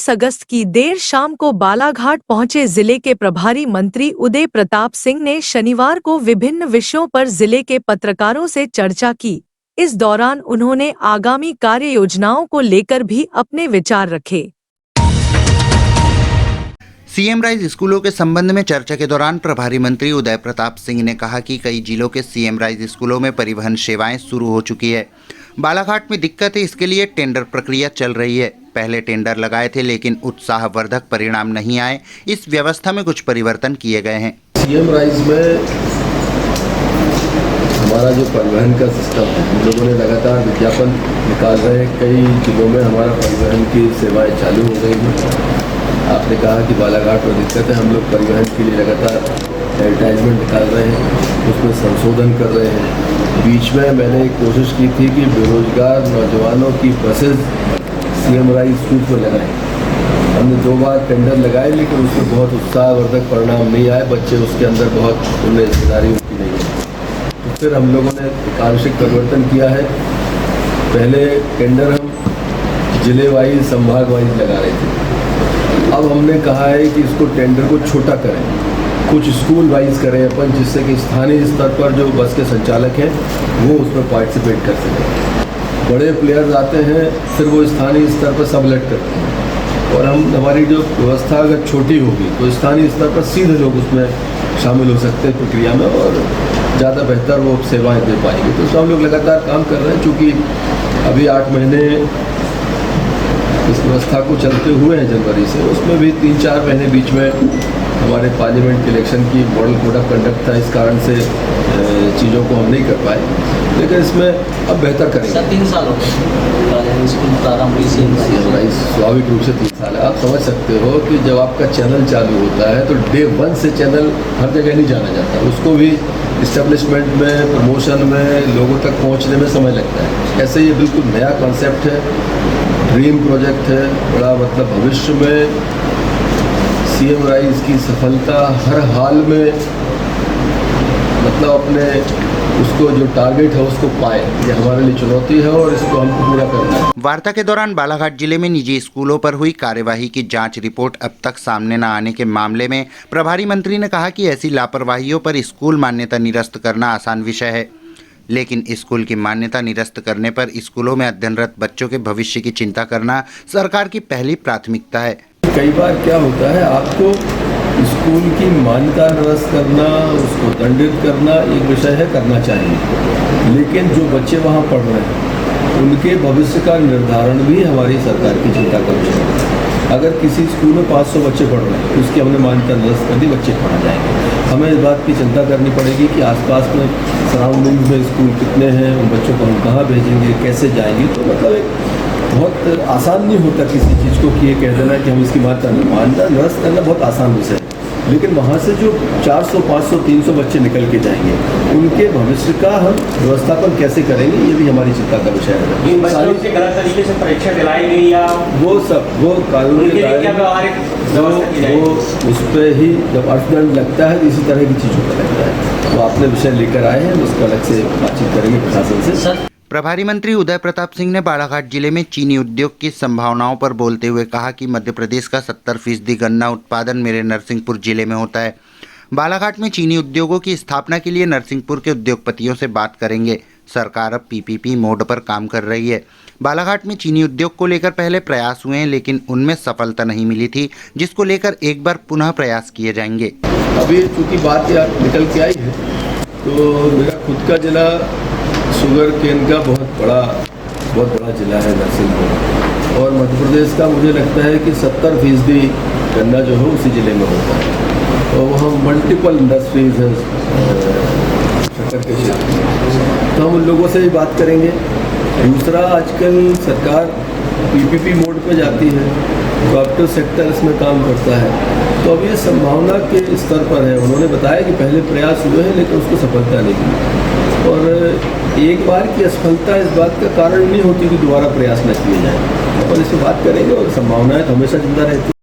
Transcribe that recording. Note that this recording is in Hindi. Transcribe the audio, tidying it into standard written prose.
25 अगस्त की देर शाम को बालाघाट पहुंचे जिले के प्रभारी मंत्री उदय प्रताप सिंह ने शनिवार को विभिन्न विषयों पर जिले के पत्रकारों से चर्चा की। इस दौरान उन्होंने आगामी कार्य योजनाओं को लेकर भी अपने विचार रखे। सीएम राइज स्कूलों के संबंध में चर्चा के दौरान प्रभारी मंत्री उदय प्रताप सिंह ने कहा कि कई जिलों के सीएम राइज स्कूलों में परिवहन सेवाएं शुरू हो चुकी है। बालाघाट में दिक्कत है, इसके लिए टेंडर प्रक्रिया चल रही है। पहले टेंडर लगाए थे लेकिन उत्साहवर्धक परिणाम नहीं आए। इस व्यवस्था में कुछ परिवर्तन किए गए हैं। सीएम राइज में हमारा जो परिवहन का सिस्टम है, हम लोगों ने लगातार विज्ञापन निकाल रहे हैं। कई जिलों में हमारा परिवहन की सेवाएं चालू हो गई हैं। आपने कहा कि बालाघाट में दिक्कत है, हम लोग परिवहन के लिए लगातार एडवर्टाइजमेंट निकाल रहे हैं, उसमें संशोधन कर रहे हैं। बीच में मैंने एक कोशिश की थी कि बेरोजगार नौजवानों की बसेज सीएम राइज स्कूल पर लगाएं। हमने 2 बार टेंडर लगाए लेकिन उसमें बहुत उत्साहवर्धक परिणाम नहीं आए। बच्चे उसके अंदर बहुत उनमें हिस्सेदारी उनकी नहीं है। तो फिर हम लोगों ने एक आंशिक परिवर्तन किया है। पहले टेंडर हम जिले वाइज संभाग वाइज लगा रहे थे। अब हमने कहा है कि इसको टेंडर को छोटा करें, कुछ स्कूल वाइज करें अपन, जिससे कि स्थानीय स्तर पर जो बस के संचालक हैं वो उसमें पार्टिसिपेट कर सकें। बड़े प्लेयर्स आते हैं, फिर वो स्थानीय स्तर पर सबलेट करते हैं और हमारी जो व्यवस्था अगर छोटी होगी तो स्थानीय स्तर पर सीधे लोग उसमें शामिल हो सकते हैं प्रक्रिया में और ज़्यादा बेहतर वो सेवाएँ दे पाएंगे। तो उसमें हम लोग लगातार काम कर रहे हैं। चूँकि अभी 8 महीने इस व्यवस्था को चलते हुए हैं जनवरी से, उसमें भी 3-4 महीने बीच में हमारे पार्लियामेंट के इलेक्शन की मॉडल कोड ऑफ कंडक्ट था, इस कारण से चीज़ों को हम नहीं कर पाए, लेकिन इसमें अब बेहतर करेंगे। सर 3 साल हो गए स्कूल प्रारंभ हुई सीएम राइज, स्वाभाविक रूप से 3 साल है। आप समझ सकते हो कि जब आपका चैनल चालू होता है तो डे 1 से चैनल हर जगह नहीं जाना जाता, उसको भी इस्टेब्लिशमेंट में, प्रमोशन में, लोगों तक पहुँचने में समय लगता है। ऐसे ये बिल्कुल नया कॉन्सेप्ट है, ड्रीम प्रोजेक्ट है, बड़ा मतलब भविष्य में सीएम राइज की सफलता हर हाल में मतलब अपने उसको जो टारगेट है उसको पाए, ये हमारे लिए चुनौती है और इसको हमको पूरा करना है। वार्ता के दौरान बालाघाट जिले में निजी स्कूलों पर हुई कार्यवाही की जांच रिपोर्ट अब तक सामने न आने के मामले में प्रभारी मंत्री ने कहा कि ऐसी लापरवाहियों पर स्कूल मान्यता निरस्त करना आसान विषय है, लेकिन स्कूल की मान्यता निरस्त करने पर स्कूलों में अध्ययनरत बच्चों के भविष्य की चिंता करना सरकार की पहली प्राथमिकता है। कई बार क्या होता है, आपको स्कूल की मान्यता निरस्त करना, उसको दंडित करना एक विषय है, करना चाहिए, लेकिन जो बच्चे वहाँ पढ़ रहे हैं उनके भविष्य का निर्धारण भी हमारी सरकार की चिंता का विषय है। अगर किसी स्कूल में 500 बच्चे पढ़ रहे हैं, उसकी हमने मान्यता निरस्त कर दी, बच्चे कहाँ जाएंगे? हमें इस बात की चिंता करनी पड़ेगी कि आसपास में सराउंडिंग में स्कूल कितने हैं, उन बच्चों को हम कहाँ भेजेंगे, कैसे जाएंगे। तो मतलब एक बहुत आसान नहीं होता किसी चीज़ को कि ये कह देना कि हम इसकी मान्यता निरस्त करना बहुत आसान विषय है, लेकिन वहाँ से जो 400, 500, 300 बच्चे निकल के जाएंगे, उनके भविष्य का हम व्यवस्थापन कैसे करेंगे, ये भी हमारी चिंता का विषय है। इन बच्चों से गलत तरीके से परीक्षा दिलाई गई या वो कानून के दायरे वो उस पर ही जब अर्थदंड लगता है इसी तरह की चीज़ों का लगता है। वो आपने विषय लेकर आए हैं, उसको अलग से बातचीत करेंगे प्रशासन से। प्रभारी मंत्री उदय प्रताप सिंह ने बालाघाट जिले में चीनी उद्योग की संभावनाओं पर बोलते हुए कहा कि मध्य प्रदेश का 70% गन्ना उत्पादन मेरे नरसिंहपुर जिले में होता है। बालाघाट में चीनी उद्योगों की स्थापना के लिए नरसिंहपुर के उद्योगपतियों से बात करेंगे। सरकार अब पीपीपी मोड पर काम कर रही है। बालाघाट में चीनी उद्योग को लेकर पहले प्रयास हुए हैं, लेकिन उनमें सफलता नहीं मिली थी, जिसको लेकर एक बार पुनः प्रयास किए जाएंगे। अभी चूँकि बात निकल के आई है तो मेरा खुद का जिला शुगर केन का बहुत बड़ा जिला है नरसिंहपुर, और मध्य प्रदेश का मुझे लगता है कि 70% गन्ना जो है उसी ज़िले में होता है और वहाँ मल्टीपल इंडस्ट्रीज हैं शक्कर के क्षेत्र में, तो हम उन लोगों से भी बात करेंगे। दूसरा, आजकल सरकार पीपीपी मोड पे जाती है, कोऑपरेटिव सेक्टर इसमें काम करता है, तो अब ये संभावना के स्तर पर है। उन्होंने बताया कि पहले प्रयास हुए हैं लेकिन उसको सफलता नहीं मिली, और एक बार की असफलता इस बात का कारण नहीं होती कि दोबारा प्रयास न किए जाए। और इससे बात करेंगे और संभावनाएं तो हमेशा जिंदा रहती हैं।